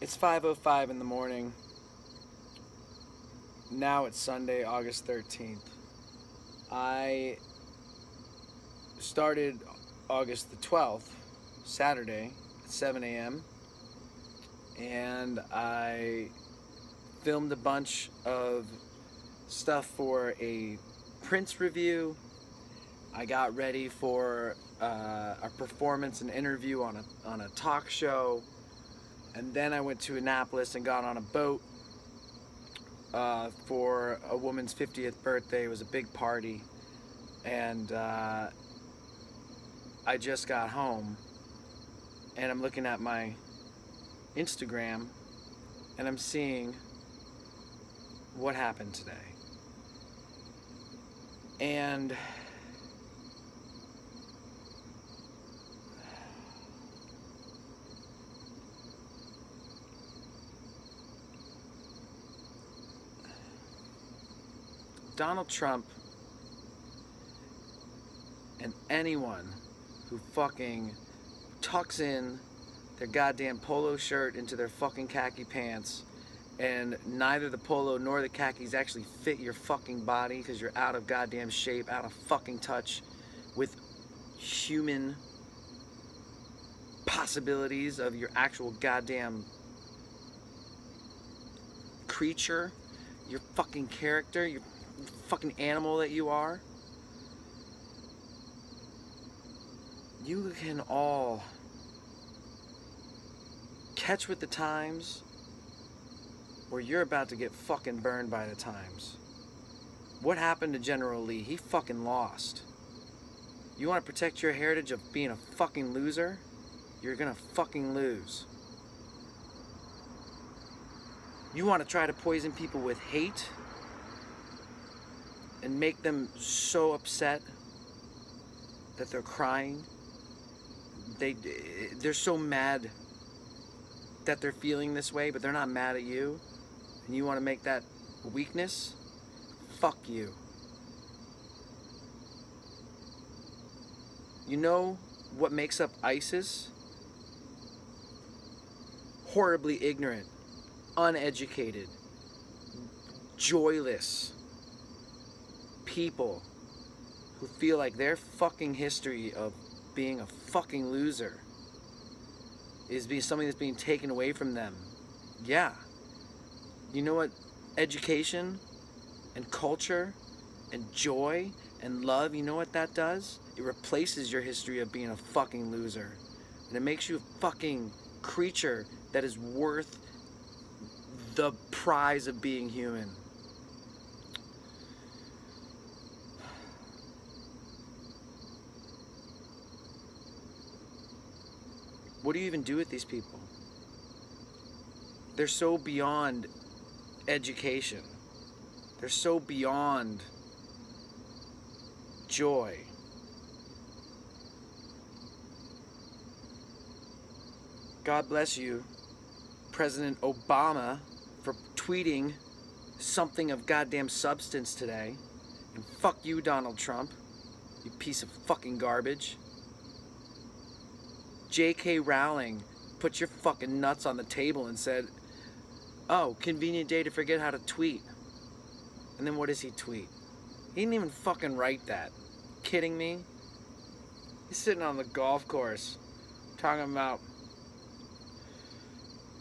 It's 5:05 in the morning. Now it's Sunday, August 13th. I started August the 12th, Saturday, at 7 a.m. and I filmed a bunch of stuff for a Prince review. I got ready for a performance and interview on a talk show, and then I went to Annapolis and got on a boat for a woman's 50th birthday. It was a big party, and I just got home, and I'm looking at my Instagram, and I'm seeing what happened today. And Donald Trump and anyone who fucking tucks in their goddamn polo shirt into their fucking khaki pants, and neither the polo nor the khakis actually fit your fucking body because you're out of goddamn shape, out of fucking touch with human possibilities of your actual goddamn creature, your fucking character, your fucking animal that you are. You can all catch with the times, or you're about to get fucking burned by the times. What happened to General Lee? He fucking lost. You want to protect your heritage of being a fucking loser? You're gonna fucking lose. You want to try to poison people with hate and make them so upset that they're crying? They're so mad that they're feeling this way, but they're not mad at you, and you want to make that a weakness? Fuck you. You know what makes up ISIS? Horribly ignorant, uneducated, joyless people who feel like their fucking history of being a fucking loser is being something that's being taken away from them. Yeah. You know what education and culture and joy and love, you know what that does? It replaces your history of being a fucking loser. And it makes you a fucking creature that is worth the prize of being human. What do you even do with these people? They're so beyond education. They're so beyond joy. God bless you, President Obama, for tweeting something of goddamn substance today. And fuck you, Donald Trump, you piece of fucking garbage. J.K. Rowling put your fucking nuts on the table and said, oh, convenient day to forget how to tweet. And then what does he tweet? He didn't even fucking write that. Kidding me? He's sitting on the golf course talking about,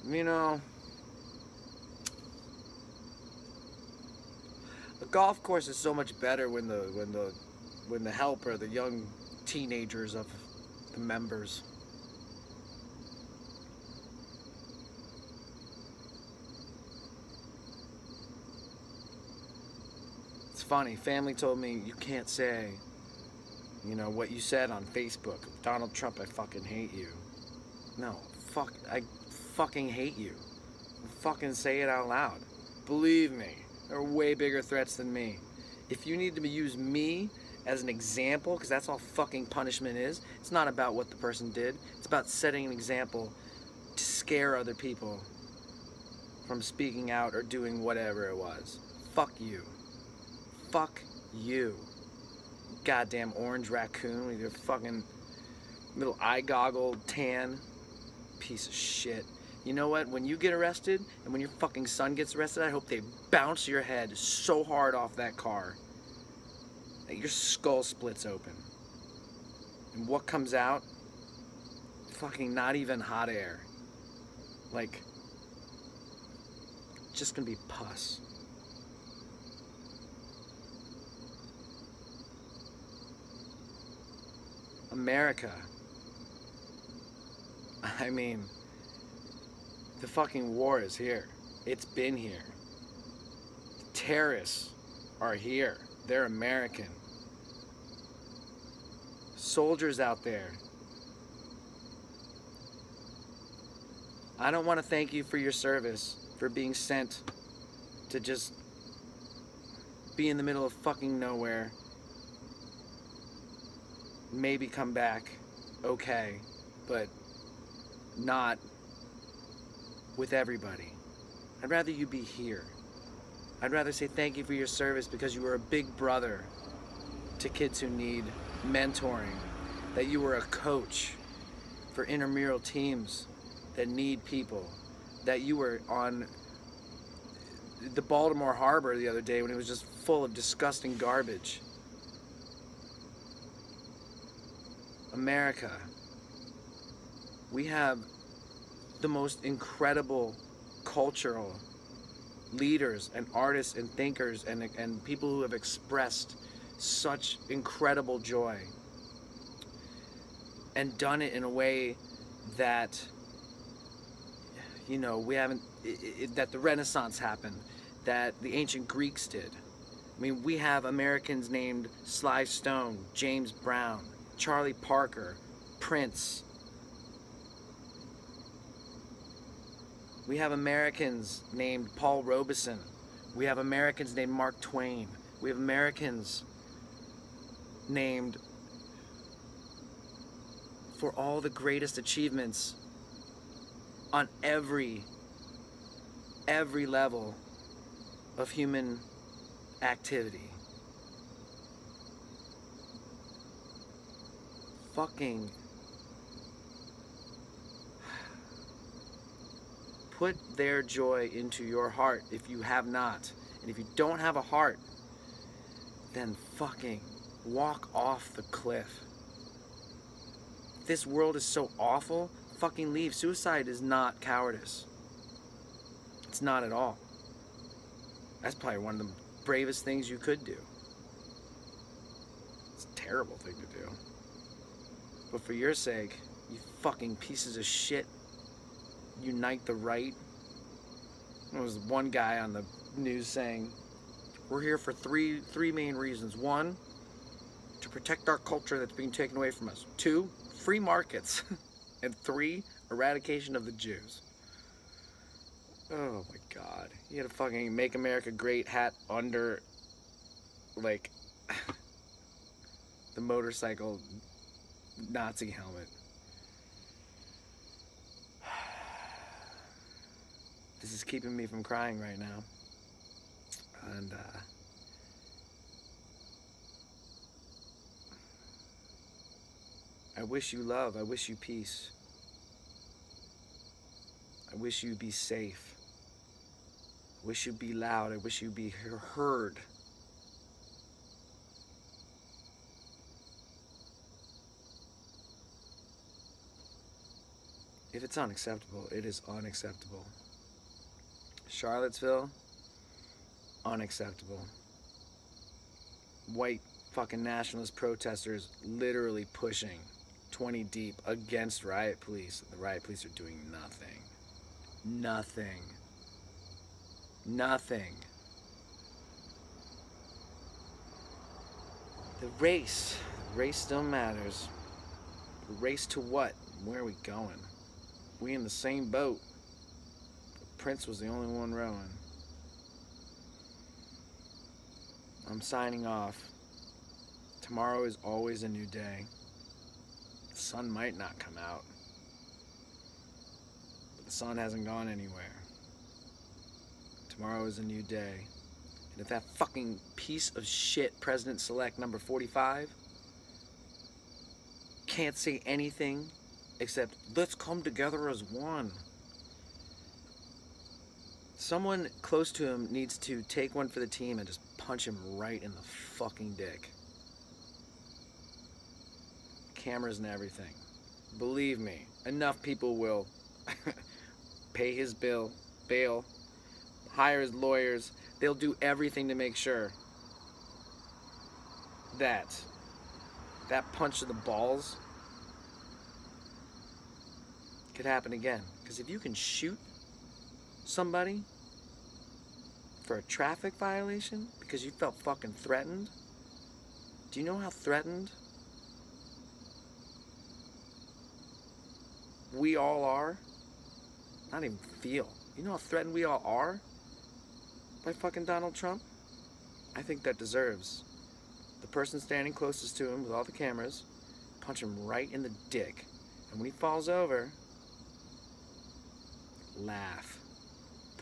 you know, a golf course is so much better when the help are the young teenagers of the members. It's funny, family told me you can't say, you know, what you said on Facebook. Donald Trump, I fucking hate you. No, fuck, I fucking hate you. Fucking say it out loud. Believe me, there are way bigger threats than me. If you need to use me as an example, because that's all fucking punishment is, it's not about what the person did. It's about setting an example to scare other people from speaking out or doing whatever it was. Fuck you. Fuck you. Goddamn orange raccoon with your fucking little eye goggle tan. Piece of shit. You know what? When you get arrested and when your fucking son gets arrested, I hope they bounce your head so hard off that car that your skull splits open. And what comes out? Fucking not even hot air. Like, just gonna be pus. America. I mean, the fucking war is here. It's been here. The terrorists are here. They're American. Soldiers out there. I don't want to thank you for your service, for being sent to just be in the middle of fucking nowhere. Maybe come back okay, but not with everybody. I'd rather you be here. I'd rather say thank you for your service because you were a big brother to kids who need mentoring, that you were a coach for intramural teams that need people, that you were on the Baltimore Harbor the other day when it was just full of disgusting garbage. America, we have the most incredible cultural leaders and artists and thinkers and people who have expressed such incredible joy and done it in a way that, you know, we haven't, that the Renaissance happened, that the ancient Greeks did. I mean, we have Americans named Sly Stone, James Brown, Charlie Parker, Prince. We have Americans named Paul Robeson. We have Americans named Mark Twain. We have Americans named for all the greatest achievements on every level of human activity. Fucking put their joy into your heart if you have not. And if you don't have a heart, then fucking walk off the cliff. This world is so awful, fucking leave. Suicide is not cowardice. It's not at all. That's probably one of the bravest things you could do. It's a terrible thing to do. But for your sake, you fucking pieces of shit, unite the right. There was one guy on the news saying, we're here for three main reasons. One, to protect our culture that's being taken away from us. Two, free markets. And three, eradication of the Jews. Oh my God. You had a fucking Make America Great hat under, like, the motorcycle Nazi helmet. This is keeping me from crying right now. And, I wish you love. I wish you peace. I wish you be safe. I wish you be loud. I wish you be heard. If it's unacceptable, it is unacceptable. Charlottesville, unacceptable. White fucking nationalist protesters literally pushing 20 deep against riot police. The riot police are doing nothing. Nothing. Nothing. The race still matters. The race to what? Where are we going? We in the same boat. Prince was the only one rowing. I'm signing off. Tomorrow is always a new day. The sun might not come out, but the sun hasn't gone anywhere. Tomorrow is a new day. And if that fucking piece of shit President-elect number 45 can't say anything except, let's come together as one. Someone close to him needs to take one for the team and just punch him right in the fucking dick. Cameras and everything. Believe me, enough people will pay his bail, hire his lawyers. They'll do everything to make sure that that punch to the balls could happen again. Because if you can shoot somebody for a traffic violation because you felt fucking threatened, do you know how threatened we all are? Not even feel. You know how threatened we all are by fucking Donald Trump? I think that deserves the person standing closest to him with all the cameras, punch him right in the dick. And when he falls over, laugh.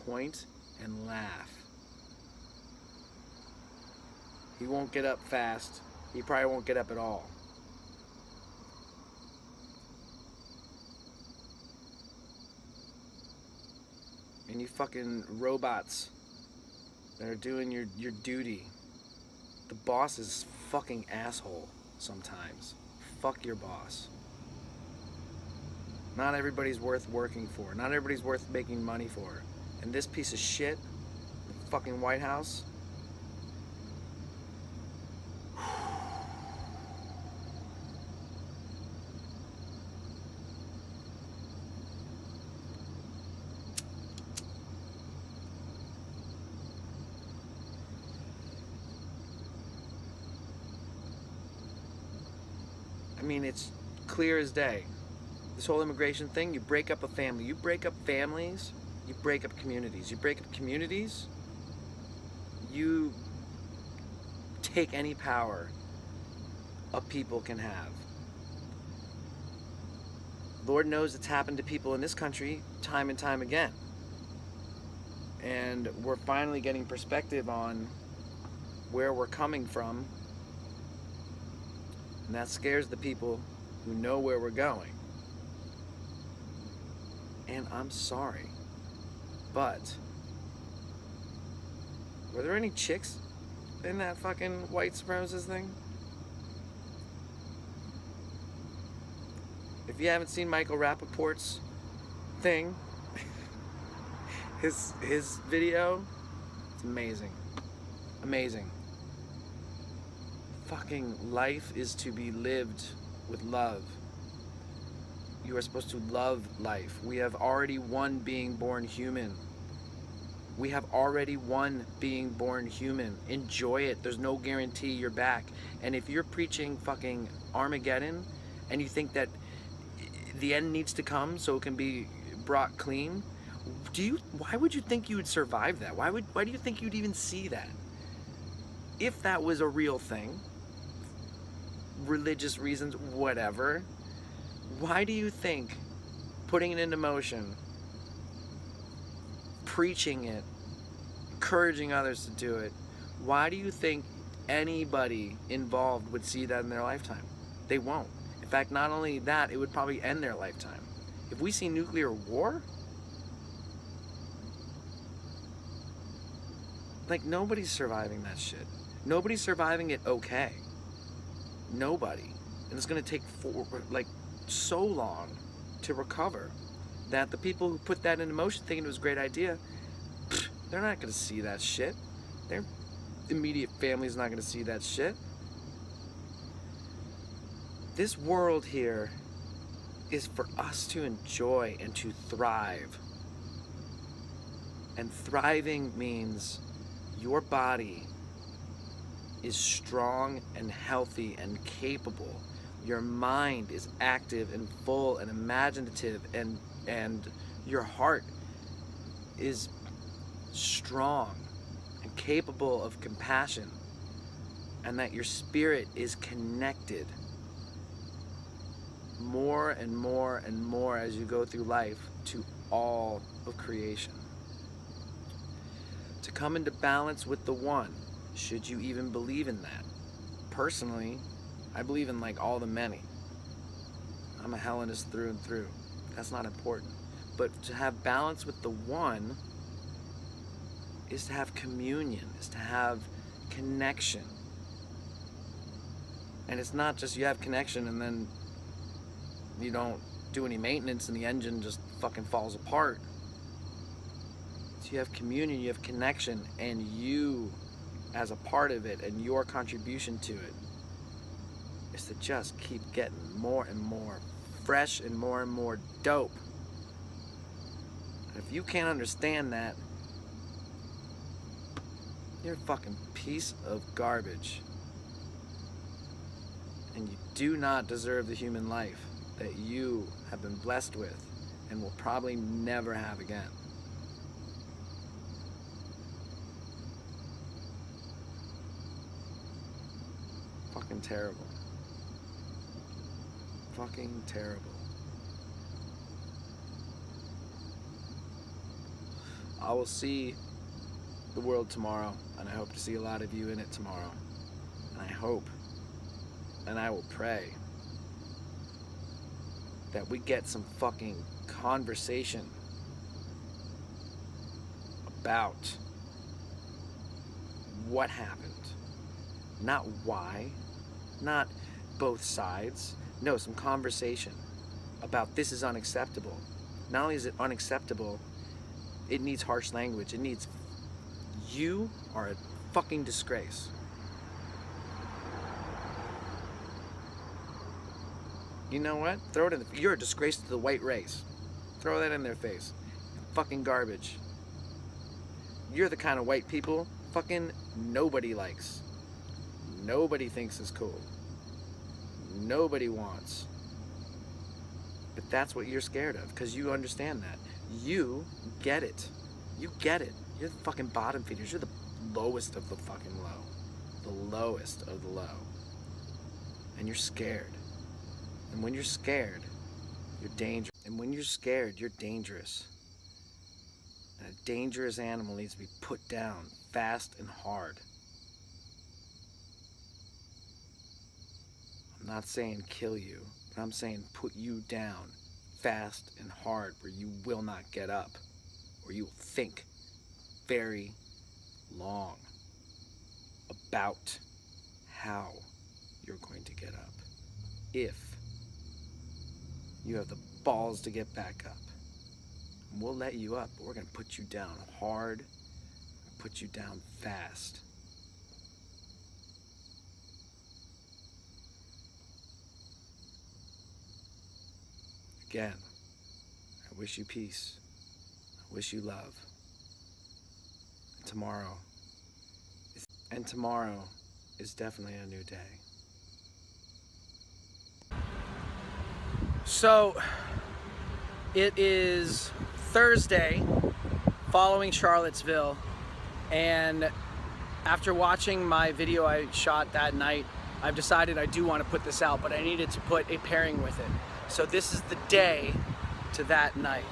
Point and laugh. He won't get up fast. He probably won't get up at all. And you fucking robots that are doing your duty. The boss is fucking asshole sometimes. Fuck your boss. Not everybody's worth working for. Not everybody's worth making money for. And this piece of shit, the fucking White House, I mean, it's clear as day. This whole immigration thing, you break up a family. You break up families, you break up communities. You break up communities, you take any power a people can have. Lord knows it's happened to people in this country time and time again. And we're finally getting perspective on where we're coming from. And that scares the people who know where we're going. And I'm sorry, but were there any chicks in that fucking white supremacist thing? If you haven't seen Michael Rappaport's thing, his video, it's amazing. Amazing. Fucking life is to be lived with love. You are supposed to love life. We have already won being born human. We have already won being born human. Enjoy it. There's no guarantee you're back. And if you're preaching fucking Armageddon and you think that the end needs to come so it can be brought clean, why would you think you would survive that? Why do you think you'd even see that? If that was a real thing, religious reasons, whatever, why do you think putting it into motion, preaching it, encouraging others to do it, why do you think anybody involved would see that in their lifetime? They won't. In fact, not only that, it would probably end their lifetime. If we see nuclear war, like, nobody's surviving that shit. Nobody's surviving it okay. Nobody. And it's gonna take so long to recover that the people who put that into motion thinking it was a great idea, they're not gonna see that shit. Their immediate family's not gonna see that shit. This world here is for us to enjoy and to thrive. And thriving means your body is strong and healthy and capable. Your mind is active and full and imaginative, and your heart is strong and capable of compassion, and that your spirit is connected more and more and more as you go through life to all of creation. To come into balance with the one, should you even believe in that. Personally, I believe in all the many. I'm a Hellenist through and through. That's not important. But to have balance with the one is to have communion, is to have connection. And it's not just you have connection and then you don't do any maintenance and the engine just fucking falls apart. So you have communion, you have connection, and you as a part of it and your contribution to it is to just keep getting more and more fresh and more dope. And if you can't understand that, you're a fucking piece of garbage. And you do not deserve the human life that you have been blessed with and will probably never have again. Fucking terrible. Fucking terrible. I will see the world tomorrow, and I hope to see a lot of you in it tomorrow. And I hope, and I will pray, that we get some fucking conversation about what happened. Not why, not both sides. No, some conversation about this is unacceptable. Not only is it unacceptable, it needs harsh language. It needs, you are a fucking disgrace. You know what? Throw it in. You're a disgrace to the white race. Throw that in their face. Fucking garbage. You're the kind of white people fucking nobody likes. Nobody thinks is cool. Nobody wants. But that's what you're scared of, because you understand that. You get it. You get it. You're the fucking bottom feeders. You're the lowest of the fucking low. The lowest of the low. And you're scared. And when you're scared, you're dangerous. And when you're scared, you're dangerous. And a dangerous animal needs to be put down fast and hard. I'm not saying kill you, but I'm saying put you down fast and hard where you will not get up, or you will think very long about how you're going to get up. If you have the balls to get back up, and we'll let you up, but we're going to put you down hard, put you down fast. Again, I wish you peace. I wish you love. And tomorrow is definitely a new day. So, it is Thursday following Charlottesville, and after watching my video I shot that night, I've decided I do want to put this out, but I needed to put a pairing with it. So this is the day to that night.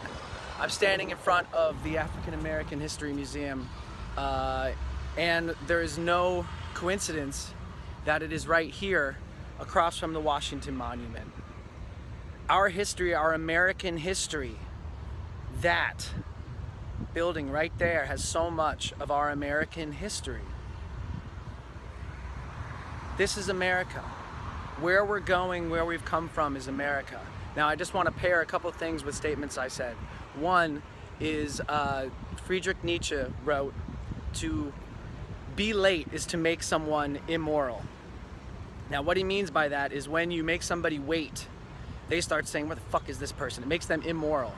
I'm standing in front of the African American History Museum, and there is no coincidence that it is right here across from the Washington Monument. Our history, our American history, that building right there has so much of our American history. This is America. Where we're going, where we've come from is America. Now, I just want to pair a couple things with statements I said. One is Friedrich Nietzsche wrote, to be late is to make someone immoral. Now, what he means by that is when you make somebody wait, they start saying, where the fuck is this person? It makes them immoral.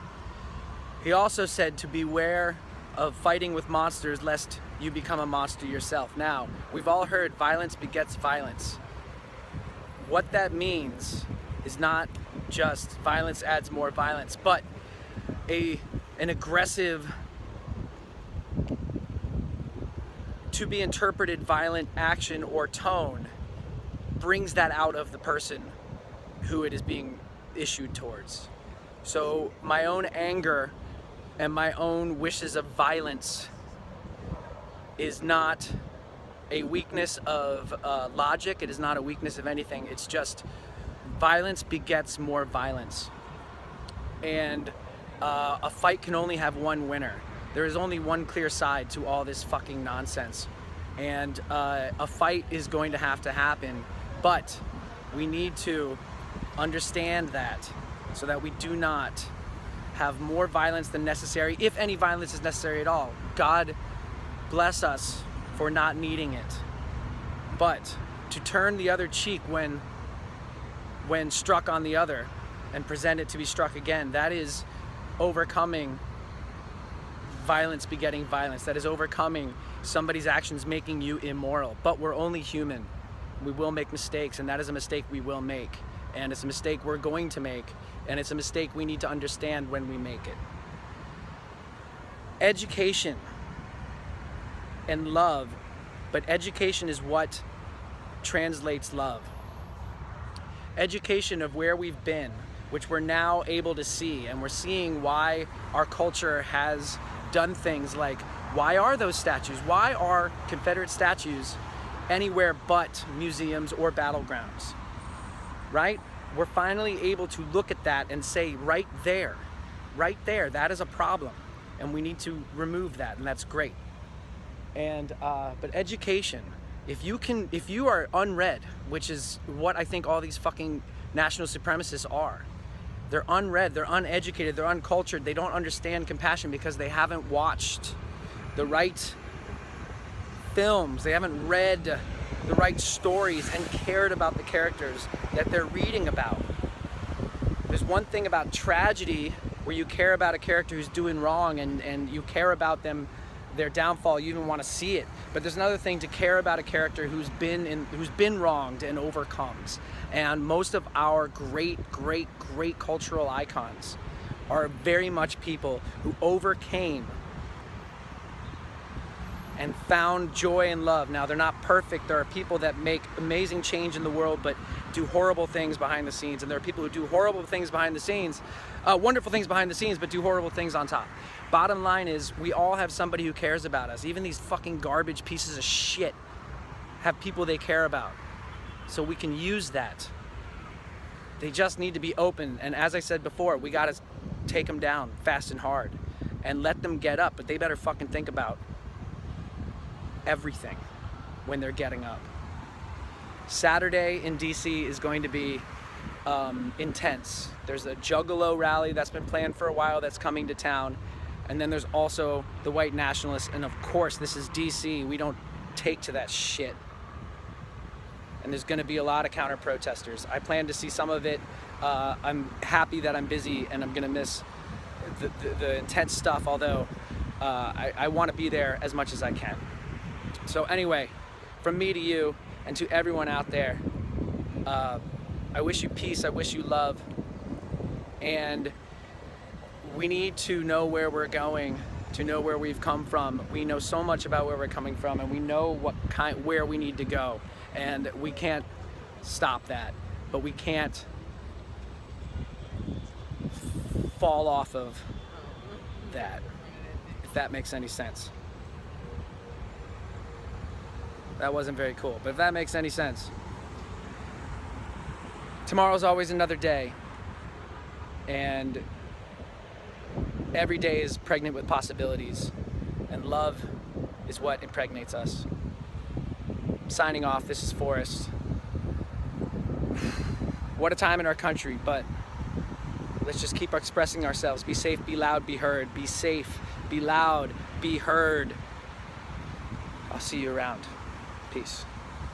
He also said to beware of fighting with monsters lest you become a monster yourself. Now, we've all heard violence begets violence. What that means is not just violence adds more violence, but an aggressive, to be interpreted violent action or tone brings that out of the person who it is being issued towards. So my own anger and my own wishes of violence is not a weakness of logic. It is not a weakness of anything. It's just violence begets more violence. And a fight can only have one winner. There is only one clear side to all this fucking nonsense. And a fight is going to have to happen, but we need to understand that so that we do not have more violence than necessary, if any violence is necessary at all. God bless us for not needing it. But to turn the other cheek when struck on the other and present it to be struck again, that is overcoming violence begetting violence. That is overcoming somebody's actions making you immoral. But we're only human. We will make mistakes, and that is a mistake we will make. And it's a mistake we're going to make, and it's a mistake we need to understand when we make it. Education and love, but education is what translates love. Education of where we've been, which we're now able to see, and we're seeing why our culture has done things like, why are those statues? Why are Confederate statues anywhere but museums or battlegrounds? Right? We're finally able to look at that and say, right there, that is a problem, and we need to remove that, and that's great. And but education, if you are unread, which is what I think all these fucking national supremacists are. They're unread, they're uneducated, they're uncultured, they don't understand compassion because they haven't watched the right films, they haven't read the right stories and cared about the characters that they're reading about. There's one thing about tragedy where you care about a character who's doing wrong and you care about them, their downfall, you even want to see it. But there's another thing to care about a character who's been wronged and overcomes. And most of our great cultural icons are very much people who overcame and found joy and love. Now, they're not perfect. There are people that make amazing change in the world but do horrible things behind the scenes. And there are people who do horrible things behind the scenes, wonderful things behind the scenes, but do horrible things on top. Bottom line is, we all have somebody who cares about us. Even these fucking garbage pieces of shit have people they care about. So we can use that. They just need to be open. And as I said before, we gotta take them down fast and hard and let them get up. But they better fucking think about everything when they're getting up. Saturday in DC is going to be intense. There's a Juggalo rally that's been planned for a while that's coming to town. And then there's also the white nationalists. And of course, this is DC. We don't take to that shit. And there's gonna be a lot of counter protesters. I plan to see some of it. I'm happy that I'm busy and I'm gonna miss the intense stuff, although I wanna be there as much as I can. So anyway, from me to you and to everyone out there, I wish you peace, I wish you love, and we need to know where we're going, to know where we've come from. We know so much about where we're coming from, and we know where we need to go, and we can't stop that, but we can't fall off of that, if that makes any sense. That wasn't very cool, but if that makes any sense. Tomorrow's always another day, and every day is pregnant with possibilities, and love is what impregnates us. Signing off, this is Forrest. What a time in our country, but let's just keep expressing ourselves. Be safe, be loud, be heard. Be safe, be loud, be heard. I'll see you around. Peace.